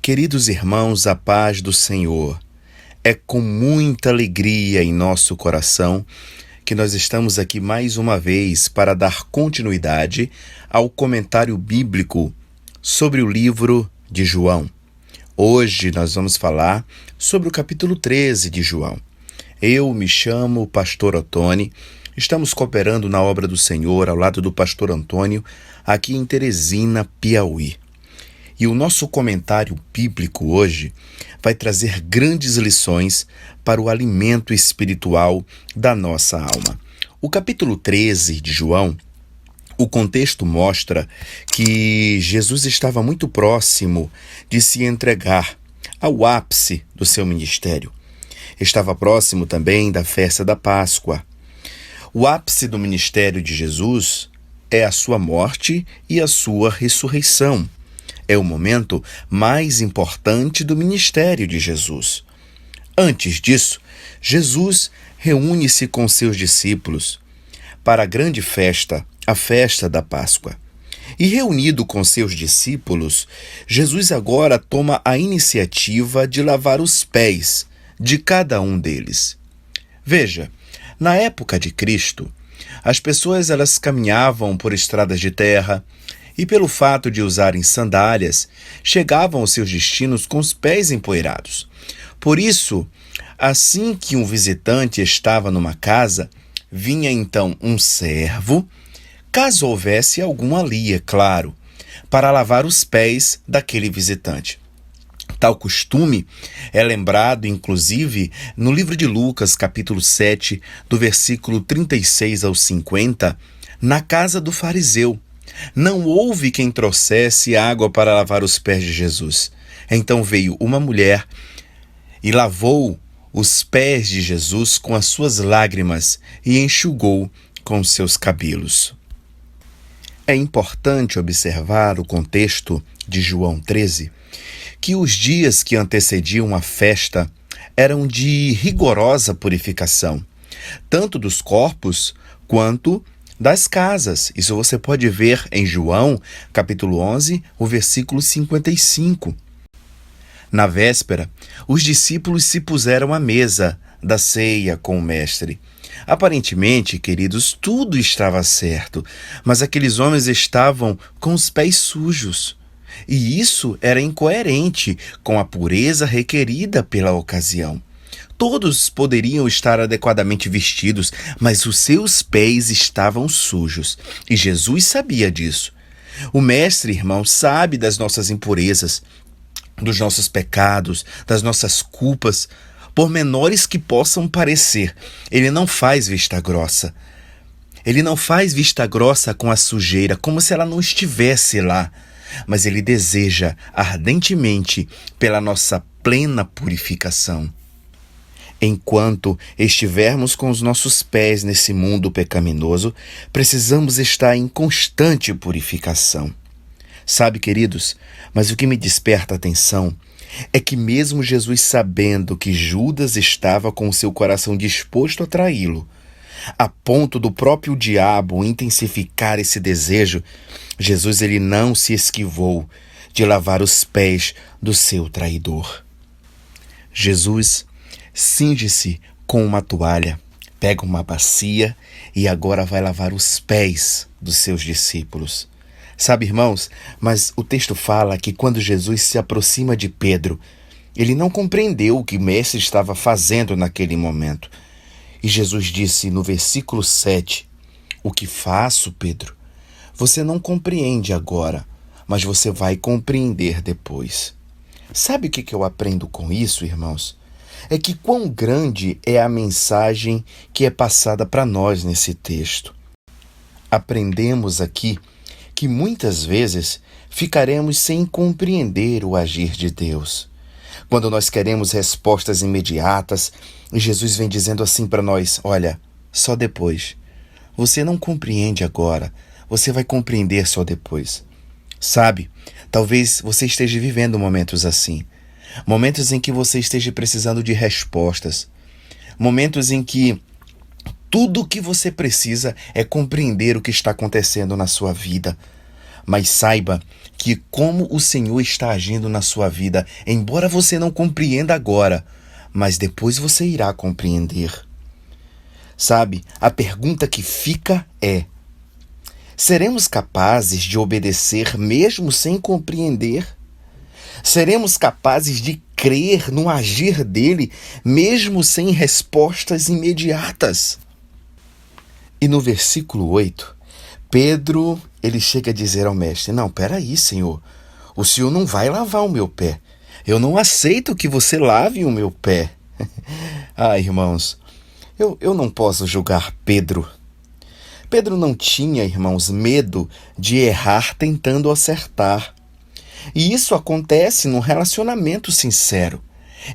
Queridos irmãos, a paz do Senhor. É com muita alegria em nosso coração que nós estamos aqui mais uma vez para dar continuidade ao comentário bíblico sobre o livro de João. Hoje nós vamos falar sobre o capítulo 13 de João. Eu me chamo Pastor Otoni, estamos cooperando na obra do Senhor ao lado do Pastor Antônio, aqui em Teresina, Piauí. E o nosso comentário bíblico hoje vai trazer grandes lições para o alimento espiritual da nossa alma. O capítulo 13 de João, o contexto mostra que Jesus estava muito próximo de se entregar ao ápice do seu ministério. Estava próximo também da festa da Páscoa. O ápice do ministério de Jesus é a sua morte e a sua ressurreição. É o momento mais importante do ministério de Jesus. Antes disso, Jesus reúne-se com seus discípulos para a grande festa, a festa da Páscoa. E reunido com seus discípulos, Jesus agora toma a iniciativa de lavar os pés de cada um deles. Veja, na época de Cristo, as pessoas elas caminhavam por estradas de terra, e pelo fato de usarem sandálias, chegavam aos seus destinos com os pés empoeirados. Por isso, assim que um visitante estava numa casa, vinha então um servo, caso houvesse algum ali, é claro, para lavar os pés daquele visitante. Tal costume é lembrado, inclusive, no livro de Lucas, capítulo 7, do versículo 36 ao 50, na casa do fariseu. Não houve quem trouxesse água para lavar os pés de Jesus. Então veio uma mulher e lavou os pés de Jesus com as suas lágrimas e enxugou com os seus cabelos. É importante observar o contexto de João 13, que os dias que antecediam a festa eram de rigorosa purificação, tanto dos corpos quanto das casas. Isso você pode ver em João, capítulo 11, o versículo 55. Na véspera, os discípulos se puseram à mesa da ceia com o mestre. Aparentemente, queridos, tudo estava certo, mas aqueles homens estavam com os pés sujos. E isso era incoerente com a pureza requerida pela ocasião. Todos poderiam estar adequadamente vestidos, mas os seus pés estavam sujos. E Jesus sabia disso. O Mestre, irmão, sabe das nossas impurezas, dos nossos pecados, das nossas culpas, por menores que possam parecer. Ele não faz vista grossa. Ele não faz vista grossa com a sujeira, como se ela não estivesse lá. Mas ele deseja ardentemente pela nossa plena purificação. Enquanto estivermos com os nossos pés nesse mundo pecaminoso, precisamos estar em constante purificação. Sabe, queridos, mas o que me desperta a atenção é que mesmo Jesus sabendo que Judas estava com o seu coração disposto a traí-lo, a ponto do próprio diabo intensificar esse desejo, Jesus ele não se esquivou de lavar os pés do seu traidor. Jesus cinge-se com uma toalha, pega uma bacia e agora vai lavar os pés dos seus discípulos. Sabe, irmãos, mas o texto fala que quando Jesus se aproxima de Pedro, ele não compreendeu o que o mestre estava fazendo naquele momento. E Jesus disse no versículo 7, "O que faço, Pedro? Você não compreende agora, mas você vai compreender depois." Sabe o que eu aprendo com isso, irmãos? É que quão grande é a mensagem que é passada para nós nesse texto. Aprendemos aqui que muitas vezes ficaremos sem compreender o agir de Deus. Quando nós queremos respostas imediatas, Jesus vem dizendo assim para nós, olha, só depois. Você não compreende agora, você vai compreender só depois. Sabe, talvez você esteja vivendo momentos assim. Momentos em que você esteja precisando de respostas. Momentos em que tudo o que você precisa é compreender o que está acontecendo na sua vida. Mas saiba que como o Senhor está agindo na sua vida, embora você não compreenda agora, mas depois você irá compreender. Sabe, a pergunta que fica é: seremos capazes de obedecer mesmo sem compreender? Seremos capazes de crer no agir dele mesmo sem respostas imediatas? E no versículo 8, Pedro, ele chega a dizer ao mestre: não, peraí, Senhor, o Senhor não vai lavar o meu pé. Eu não aceito que você lave o meu pé. Irmãos, eu não posso julgar Pedro. Pedro não tinha, irmãos, medo de errar tentando acertar. E isso acontece num relacionamento sincero.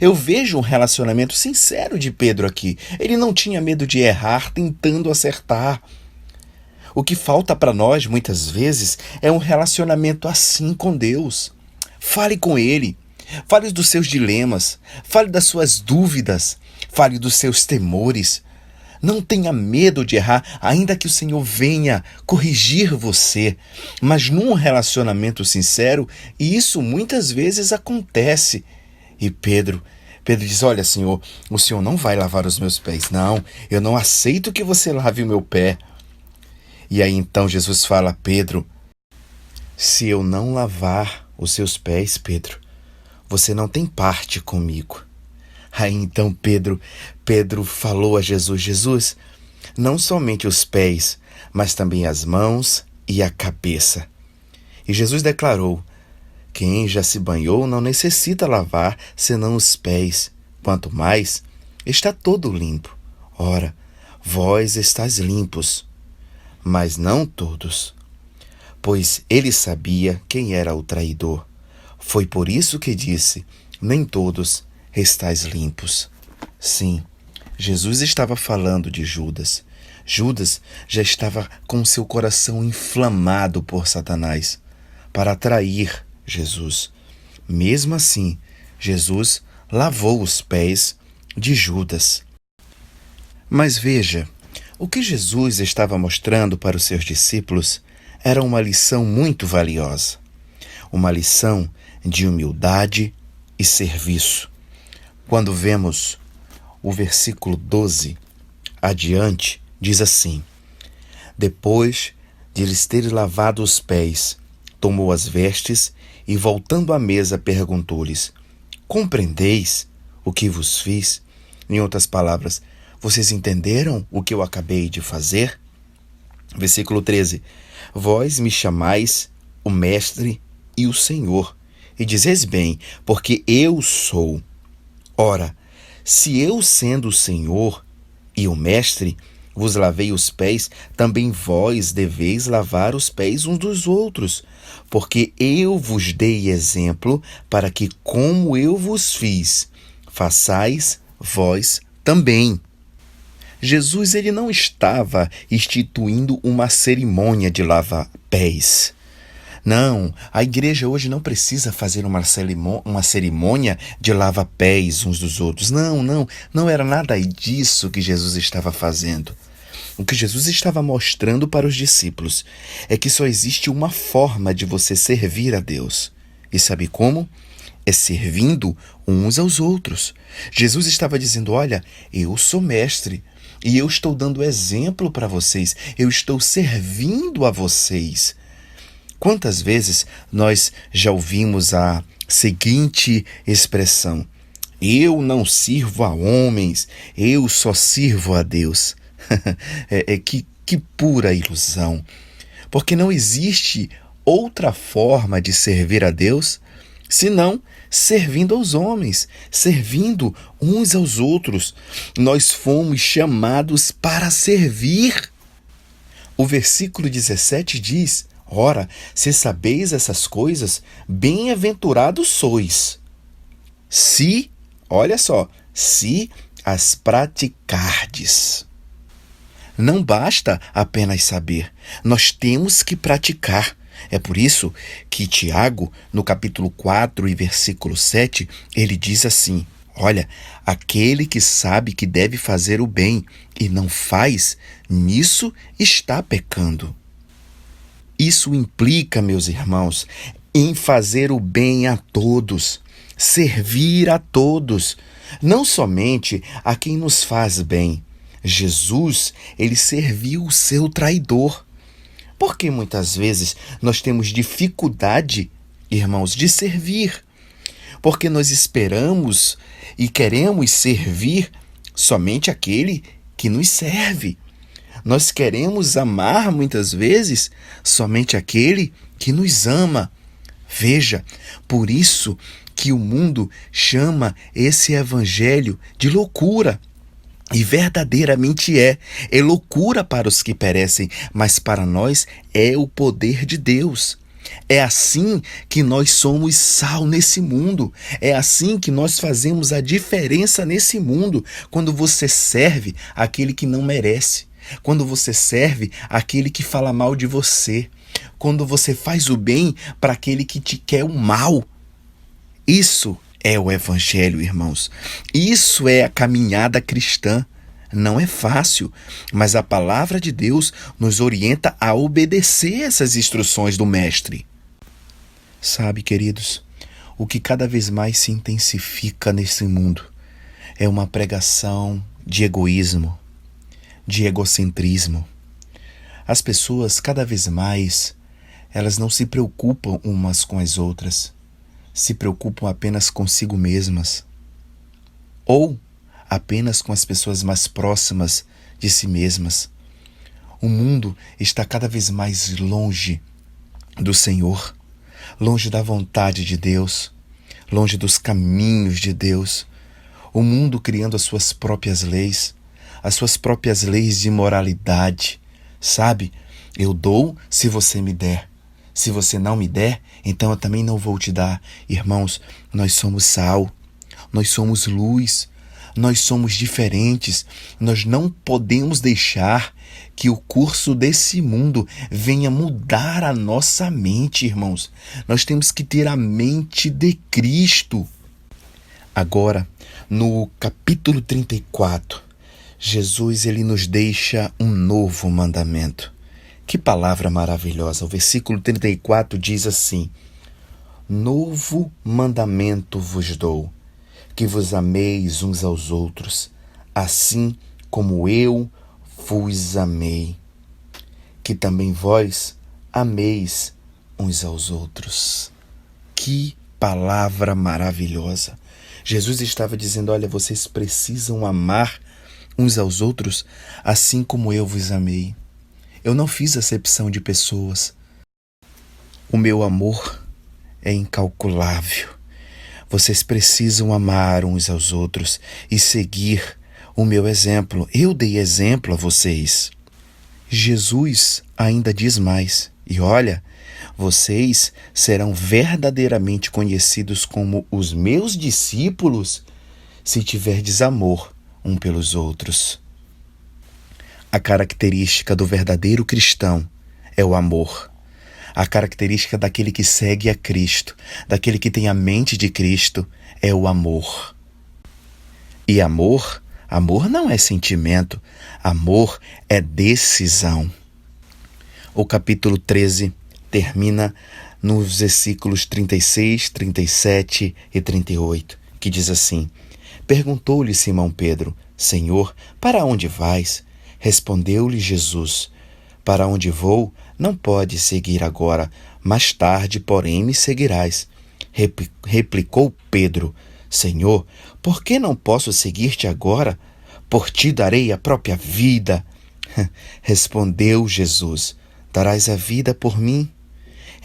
Eu vejo um relacionamento sincero de Pedro aqui. Ele não tinha medo de errar tentando acertar. O que falta para nós, muitas vezes, é um relacionamento assim com Deus. Fale com Ele. Fale dos seus dilemas. Fale das suas dúvidas. Fale dos seus temores. Não tenha medo de errar, ainda que o Senhor venha corrigir você. Mas num relacionamento sincero, isso muitas vezes acontece. E Pedro diz: olha, Senhor, o Senhor não vai lavar os meus pés. Não, eu não aceito que você lave o meu pé. E aí então Jesus fala a Pedro: se eu não lavar os seus pés, Pedro, você não tem parte comigo. Aí então Pedro falou a Jesus: Jesus, não somente os pés, mas também as mãos e a cabeça. E Jesus declarou: quem já se banhou não necessita lavar senão os pés, quanto mais está todo limpo. Ora, vós estáis limpos, mas não todos. Pois ele sabia quem era o traidor. Foi por isso que disse: nem todos estáis limpos. Sim, Jesus estava falando de Judas. Judas já estava com seu coração inflamado por Satanás para atrair Jesus. Mesmo assim, Jesus lavou os pés de Judas. Mas veja, o que Jesus estava mostrando para os seus discípulos era uma lição muito valiosa. Uma lição de humildade e serviço. Quando vemos o versículo 12 adiante, diz assim: depois de lhes ter lavado os pés, tomou as vestes e, voltando à mesa, perguntou-lhes: compreendeis o que vos fiz? Em outras palavras, vocês entenderam o que eu acabei de fazer? Versículo 13: vós me chamais o Mestre e o Senhor, e dizeis bem, porque eu sou. Ora, se eu, sendo o Senhor e o Mestre, vos lavei os pés, também vós deveis lavar os pés uns dos outros, porque eu vos dei exemplo para que, como eu vos fiz, façais vós também. Jesus, ele não estava instituindo uma cerimônia de lavar pés. Não, a igreja hoje não precisa fazer uma cerimônia de lava-pés uns dos outros. Não era nada disso que Jesus estava fazendo. O que Jesus estava mostrando para os discípulos é que só existe uma forma de você servir a Deus. E sabe como? É servindo uns aos outros. Jesus estava dizendo: olha, eu sou mestre e eu estou dando exemplo para vocês. Eu estou servindo a vocês. Quantas vezes nós já ouvimos a seguinte expressão: eu não sirvo a homens, eu só sirvo a Deus. Que pura ilusão. Porque não existe outra forma de servir a Deus senão servindo aos homens, servindo uns aos outros. Nós fomos chamados para servir. O versículo 17 diz: ora, se sabeis essas coisas, bem-aventurados sois. Olha só, se as praticardes. Não basta apenas saber, nós temos que praticar. É por isso que Tiago, no capítulo 4 e versículo 7, ele diz assim: olha, aquele que sabe que deve fazer o bem e não faz, nisso está pecando. Isso implica, meus irmãos, em fazer o bem a todos, servir a todos, não somente a quem nos faz bem. Jesus, ele serviu o seu traidor. Porque muitas vezes nós temos dificuldade, irmãos, de servir. Porque nós esperamos e queremos servir somente aquele que nos serve. Nós queremos amar muitas vezes somente aquele que nos ama. Veja, por isso que o mundo chama esse evangelho de loucura. E verdadeiramente é loucura para os que perecem, mas para nós é o poder de Deus. É assim que nós somos sal nesse mundo. É assim que nós fazemos a diferença nesse mundo. Quando você serve aquele que não merece. Quando você serve aquele que fala mal de você. Quando você faz o bem para aquele que te quer o mal. Isso é o evangelho, irmãos. Isso é a caminhada cristã. Não é fácil, mas a palavra de Deus nos orienta a obedecer essas instruções do Mestre. Sabe, queridos, o que cada vez mais se intensifica nesse mundo é uma pregação de egoísmo, de egocentrismo. As pessoas, cada vez mais, elas não se preocupam umas com as outras, se preocupam apenas consigo mesmas, ou apenas com as pessoas mais próximas de si mesmas. O mundo está cada vez mais longe do Senhor, longe da vontade de Deus, longe dos caminhos de Deus. O mundo criando as suas próprias leis de moralidade. Sabe, eu dou se você me der. Se você não me der, então eu também não vou te dar. Irmãos, nós somos sal, nós somos luz, nós somos diferentes. Nós não podemos deixar que o curso desse mundo venha mudar a nossa mente, irmãos. Nós temos que ter a mente de Cristo. Agora, no capítulo 34, Jesus ele nos deixa um novo mandamento. Que palavra maravilhosa! O versículo 34 diz assim: Novo mandamento vos dou, que vos ameis uns aos outros, assim como eu vos amei, que também vós ameis uns aos outros. Que palavra maravilhosa! Jesus estava dizendo, olha, vocês precisam amar uns aos outros assim como eu vos amei. Eu não fiz acepção de pessoas. O meu amor é incalculável. Vocês precisam amar uns aos outros e seguir o meu exemplo. Eu dei exemplo a vocês. Jesus ainda diz mais. E olha, vocês serão verdadeiramente conhecidos como os meus discípulos se tiverdes amor um pelos outros. A característica do verdadeiro cristão é o amor. A característica daquele que segue a Cristo, daquele que tem a mente de Cristo, é o amor. E amor não é sentimento, amor é decisão. O capítulo 13 termina nos versículos 36, 37 e 38, que diz assim: Perguntou-lhe Simão Pedro, Senhor, para onde vais? Respondeu-lhe Jesus, para onde vou, não podes seguir agora, mais tarde, porém, me seguirás. Replicou Pedro, Senhor, por que não posso seguir-te agora? Por ti darei a própria vida. Respondeu Jesus, darás a vida por mim?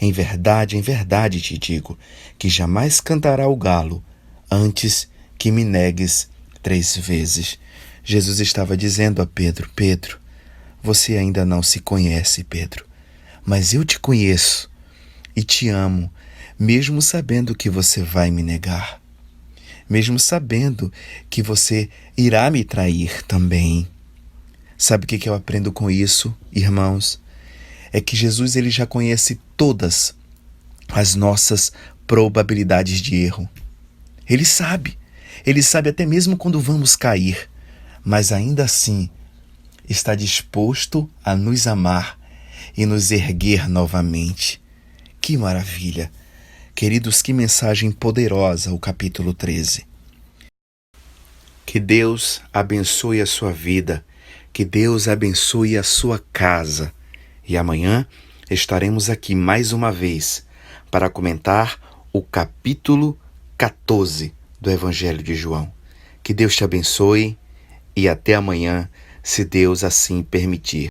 Em verdade te digo, que jamais cantará o galo antes que me negues 3 vezes. Jesus estava dizendo a Pedro, Pedro, você ainda não se conhece, Pedro, mas eu te conheço e te amo, mesmo sabendo que você vai me negar, mesmo sabendo que você irá me trair também. Sabe o que eu aprendo com isso, irmãos? É que Jesus ele já conhece todas as nossas probabilidades de erro. Ele sabe até mesmo quando vamos cair, mas ainda assim está disposto a nos amar e nos erguer novamente. Que maravilha! Queridos, que mensagem poderosa o capítulo 13. Que Deus abençoe a sua vida, que Deus abençoe a sua casa. E amanhã estaremos aqui mais uma vez para comentar o capítulo 14 do Evangelho de João. Que Deus te abençoe e até amanhã, se Deus assim permitir.